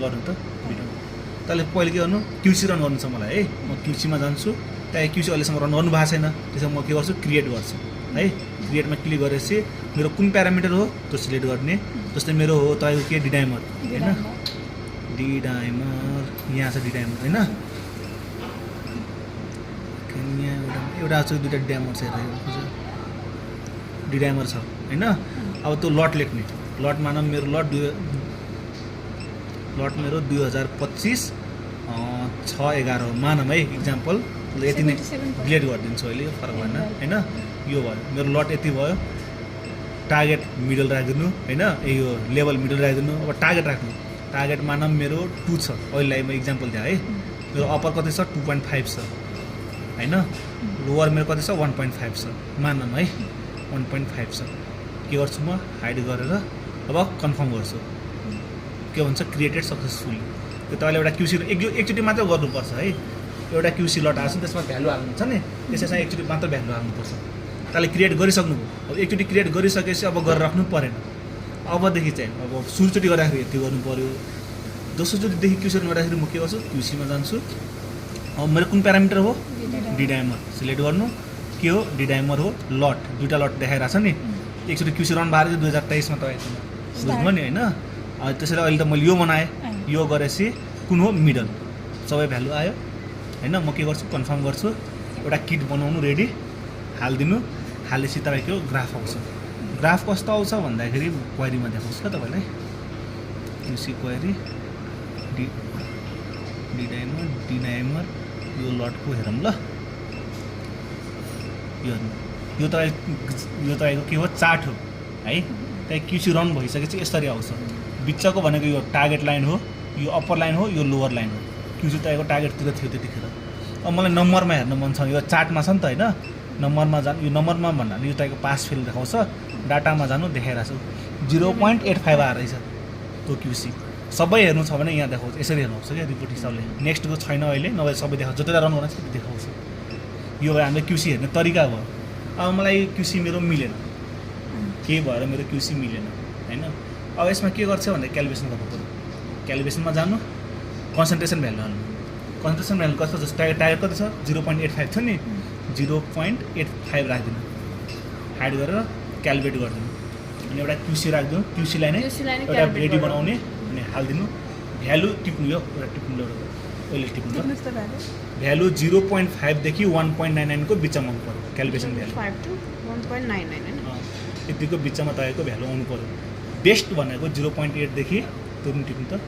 गर्नु त भिडियो तैँले पहिले के गर्नु क्युसी रन गर्नु छ मलाई है म क्युसीमा जान्छु त्यहाँ क्युसी अहिलेसम्म रन गर्नु भएको छैन त्यसमा म के गर्छु क्रिएट गर्छु है क्रिएटमा क्लिक गरेपछि मेरो कुन प्यारामिटर हो त्यो सिलेक्ट गर्ने जस्तै मेरो हो तपाईँको के डिडाइमर होइन डिडाइमर यहाँ छ डिडाइमर होइन यहाँ एउटा छ दुईवटा डिडाइमर छ डिडाइमर छ होइन अब त्यो लट लेख्ने लट मानौँ मेरो लट मेरो 2025 6/11 मानौँ है इक्जाम्पल यति नै डिलिट गरिदिन्छु अहिले फरक भएन होइन यो भयो मेरो लट यति भयो टार्गेट मिडल राखिदिनु होइन यो लेभल मिडल राखिदिनु अब टार्गेट राख्नु टार्गेट मानौँ मेरो 2 छ अहिले म इक्जाम्पल दिएँ है मेरो अप्पर कति छ 2.5 छ होइन लोवर मेरो कति छ 1.5 छ मानौँ है 1.5 छ के गर्छु म हाइड गरेर अब कन्फर्म गर्छु के भन्छ क्रिएटेड सक्सेसफुली त्यो तपाईँले एउटा क्युसी एकचोटि मात्र गर्नुपर्छ है एउटा क्युसी लट आएको छ त्यसमा भ्यालु हाल्नुहुन्छ नि त्यसमा एकचोटि मात्र भ्यालु हाल्नुपर्छ तपाईँले क्रिएट गरिसक्नुभयो अब एकचोटि क्रिएट गरिसकेपछि अब गरेर राख्नु परेन अबदेखि चाहिँ अब सुरुचोटि गर्दाखेरि यति गर्नु पऱ्यो दोस्रोचोटिदेखि क्युसी गर्दाखेरि म के गर्छु क्युसीमा जान्छु अब मेरो कुन प्यारामिटर हो डिडाइमर सिलेक्ट गर्नु के हो डिडाइमर हो लट दुईवटा लट देखाइरहेको छ नि एकचोटि क्युसी रन भएर चाहिँ 2023 मा तपाईँको बुझ्नुभयो नि होइन त्यसैले अहिले त मैले यो बनाएँ यो गरेपछि कुन हो मिडल सबै भ्यालु आयो होइन म के गर्छु कन्फर्म गर्छु एउटा किट बनाउनु रेडी हालिदिनु हालेपछि तपाईँको ग्राफ आउँछ ग्राफ कस्तो आउँछ भन्दाखेरि क्वेरीमा देखाउँछ क्या तपाईँलाई क्युसी क्वेरी डिडाइमर यो लटको हेरौँ ल यो तपाईँको के हो चार्ट हो है त्यहाँ क्युसी रन भइसकेपछि यसरी आउँछ बिचको भनेको यो टार्गेट लाइन हो यो अप्पर लाइन हो यो लोवर लाइन हो क्युसी तपाईँको टार्गेटतिर थियो त्यतिखेर अब मलाई नम्बरमा हेर्न मन छ यो चार्टमा छ नि त होइन नम्बरमा जानु यो नम्बरमा भन्नाले यो तपाईँको पास फेल देखाउँछ डाटामा जानु देखाइरहेको छु 0.85 आएर रहेछ त्यो क्युसी सबै हेर्नु छ भने यहाँ देखाउँछ यसरी हेर्नुहुन्छ क्या रिपोर्ट हिसाबले नेक्स्टको छैन अहिले नभए सबै देखाउँछ जतिवटा रन गर्न त्यति देखाउँछ यो भयो हामीले क्युसी हेर्ने तरिका भयो अब मलाई क्युसी मेरो मिलेन के भएर मेरो क्युसी मिलेन होइन अब यसमा के गर्छ भन्दा क्यालकुलेसन गर्नु पऱ्यो क्यालकुलेसनमा जानु कन्सन्ट्रेसन भ्यालु हाल्नु कन्सन्ट्रेसन भ्यालु कस्तो जस्तो टार्गेट कति छ 0.85 छ नि 0.85 राखिदिनु हाइड गरेर क्यालकुलेट गरिदिनु अनि एउटा क्युसी राखिदिनु क्युसीलाई नै एउटा रेडी बनाउने अनि हालिदिनु भ्यालु टिप्नु यो एउटा टिप्नु अहिले टिप्नु भ्यालु 0.5 देखि 1.99 को बिचमा आउनु पऱ्यो क्यालकुलेसन भ्यालु 5 to 1.99 यतिको बिचमा तपाईँको भ्यालु आउनु पऱ्यो बेस्ट भनेको 0.8 देखि त्यो पनि टिप्नु त